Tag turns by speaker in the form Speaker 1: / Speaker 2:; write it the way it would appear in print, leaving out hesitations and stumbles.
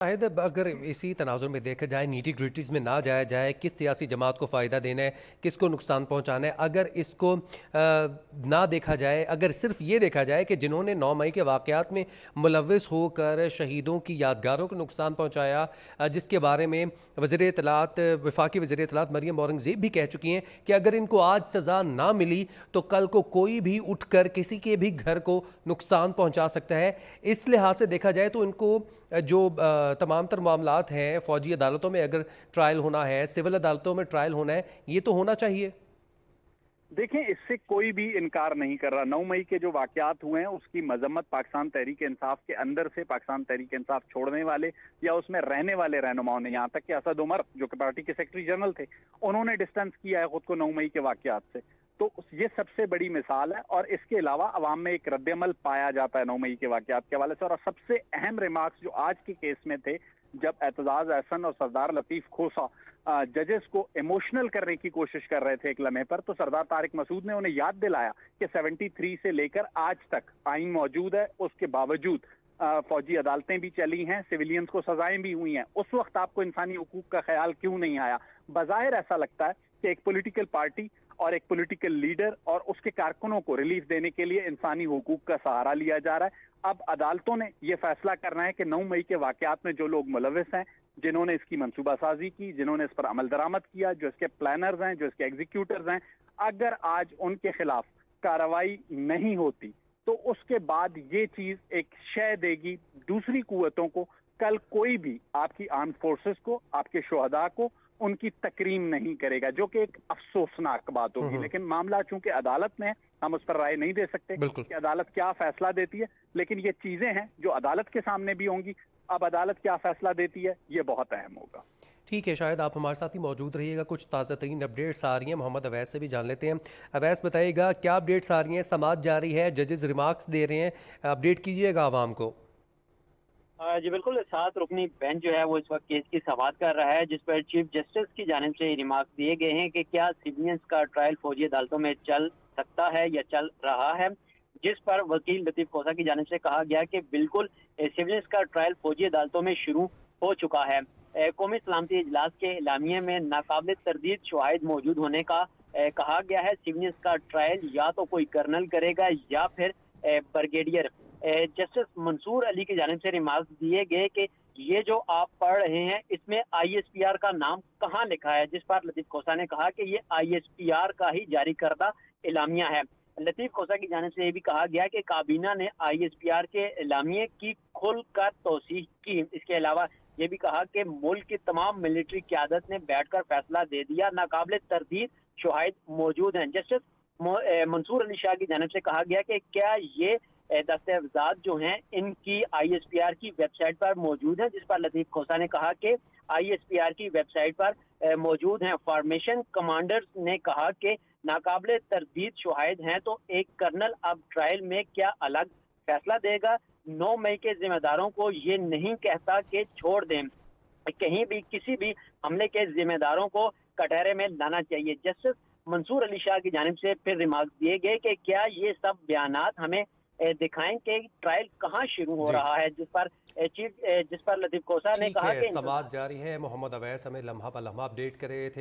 Speaker 1: शायद अब अगर इसी तनाजुर में देखा जाए, नीटी ग्रिटीज़ में ना जाया जाए, किस सियासी जमात को फ़ायदा देना है, किसको नुकसान पहुंचाना है, अगर इसको ना देखा जाए, अगर सिर्फ ये देखा जाए कि जिन्होंने 9 मई के वाक़यात में मुलव्वस होकर शहीदों की यादगारों को नुकसान पहुंचाया, जिसके बारे में वज़ीर इत्तलात, वफाकी वज़ीर इत्तलात मरियम औरंगज़ेब भी कह चुकी हैं कि अगर इनको आज सज़ा ना मिली तो कल को कोई भी उठकर किसी के भी घर को नुकसान पहुंचा सकता है। इस लिहाज से देखा जाए तो इनको जो तमाम तर मामलात हैं, फ़ौजी अदालतों में अगर ट्रायल होना है, सिविल अदालतों में ट्रायल होना है, ये तो होना चाहिए।
Speaker 2: देखें, इससे कोई भी इनकार नहीं कर रहा। 9 मई के जो वाकयात हुए हैं उसकी मजम्मत पाकिस्तान तहरीक इंसाफ के अंदर से पाकिस्तान तहरीक इंसाफ छोड़ने वाले या उसमें रहने वाले रहनुमाओं ने, यहाँ तक कि असद उमर जो कि पार्टी के सेक्रेटरी जनरल थे, उन्होंने डिस्टेंस किया है खुद को 9 मई के वाकयात से। तो ये सबसे बड़ी मिसाल है। और इसके अलावा अवाम में एक रद्दमल पाया जाता है 9 मई के वाकयात के हवाले से। और सबसे अहम रिमार्क्स जो आज के केस में थे, जब एतजाज अहसन और सरदार लतीफ खोसा जजेस को इमोशनल करने की कोशिश कर रहे थे एक लम्हे पर, तो सरदार तारिक मसूद ने उन्हें याद दिलाया कि 73 से लेकर आज तक आइन मौजूद है, उसके बावजूद फौजी अदालतें भी चली हैं, सिविलियंस को सजाएं भी हुई हैं। उस वक्त आपको इंसानी हुकूक का ख्याल क्यों नहीं आया? बज़ाहिर ऐसा लगता है कि एक पॉलिटिकल पार्टी और एक पॉलिटिकल लीडर और उसके कारकुनों को रिलीफ देने के लिए इंसानी हुकूक का सहारा लिया जा रहा है। अब अदालतों ने यह फैसला करना है कि 9 मई के वाकयात में जो लोग मुलविस हैं, जिन्होंने इसकी मंसूबासाजी की, जिन्होंने इस पर अमल दरामद किया, जो इसके प्लानर्स हैं, जो इसके एग्जीक्यूटर्स हैं, अगर आज उनके खिलाफ कार्रवाई नहीं होती तो उसके बाद ये चीज एक शय देगी दूसरी कुव्वतों को। कल कोई भी आपकी आर्म फोर्सेस को, आपके शोहदा को उनकी तकरीम नहीं करेगा, जो कि एक अफसोसनाक बात होगी। लेकिन मामला चूंकि अदालत में है, हम उस पर राय नहीं दे सकते कि अदालत क्या फैसला देती है। लेकिन ये चीजें हैं जो अदालत के सामने भी होंगी। अब अदालत क्या फैसला देती है, ये बहुत अहम होगा।
Speaker 1: ठीक है, शायद आप हमारे साथ ही मौजूद रहिएगा, कुछ ताज़ा तरीन अपडेट्स आ रही हैं, मोहम्मद अवैस से भी जान लेते हैं। अवैस, बताइएगा क्या अपडेट्स आ रही हैं? समाअत जारी है, जजेस रिमार्क्स दे रहे हैं, अपडेट कीजिएगा आवाम को।
Speaker 3: जी बिल्कुल, 7 रुकनी बेंच जो है वो इस वक्त केस की समाअत कर रहा है, जिस पर चीफ जस्टिस की जानिब से रिमार्क दिए गए हैं कि क्या सिविलियंस का ट्रायल फौजी अदालतों में चल सकता है या चल रहा है। जिस पर वकील लतीफ खोसा की जानिब से कहा गया कि बिल्कुल सिविलियंस का ट्रायल फौजी अदालतों में शुरू हो चुका है। कौमी सलामती इजलास के एलामिये में नाकाबिल तरदीद शवाहिद मौजूद होने का कहा गया है। सिविलियंस का ट्रायल या तो कोई कर्नल करेगा या फिर ब्रिगेडियर। जस्टिस मंसूर अली की जानिब से रिमार्क दिए गए कि ये जो आप पढ़ रहे हैं इसमें आईएसपीआर का नाम कहाँ लिखा है, जिस पर लतीफ खोसा ने कहा कि ये आईएसपीआर का ही जारी करदा एलामिया है। लतीफ खोसा की जानिब से ये भी कहा गया कि काबीना ने आईएसपीआर के एलामिये की खुलकर तौसीह की। इसके अलावा ये भी कहा कि मुल्क की तमाम मिलिट्री क़यादत ने बैठकर फैसला दे दिया, नाकाबिल तरदीद शवाहिद मौजूद हैं। जस्टिस मंसूर अली शाह की जानिब से कहा गया कि क्या ये दस्तावेजात जो हैं इनकी आईएसपीआर की वेबसाइट पर मौजूद हैं, जिस पर लतीफ खोसा ने कहा कि आईएसपीआर की वेबसाइट पर मौजूद हैं। फॉर्मेशन कमांडर्स ने कहा कि नाकाबिल तरदीद शवाहिद हैं, तो एक कर्नल अब ट्रायल में क्या अलग फैसला देगा? 9 मई के जिम्मेदारों को ये नहीं कहता कि छोड़ दें, कहीं भी किसी भी हमले के जिम्मेदारों को कटहरे में लाना चाहिए। जस्टिस मंसूर अली शाह की जानिब से फिर रिमार्क दिए गए कि क्या ये सब बयानात हमें दिखाएं कि ट्रायल कहाँ शुरू हो रहा है, जिस पर लतीफ खोसा ने कहा कि
Speaker 1: समाअत जारी है। मोहम्मद अवैस हमें लम्हा ब लम्हा अपडेट कर रहे थे।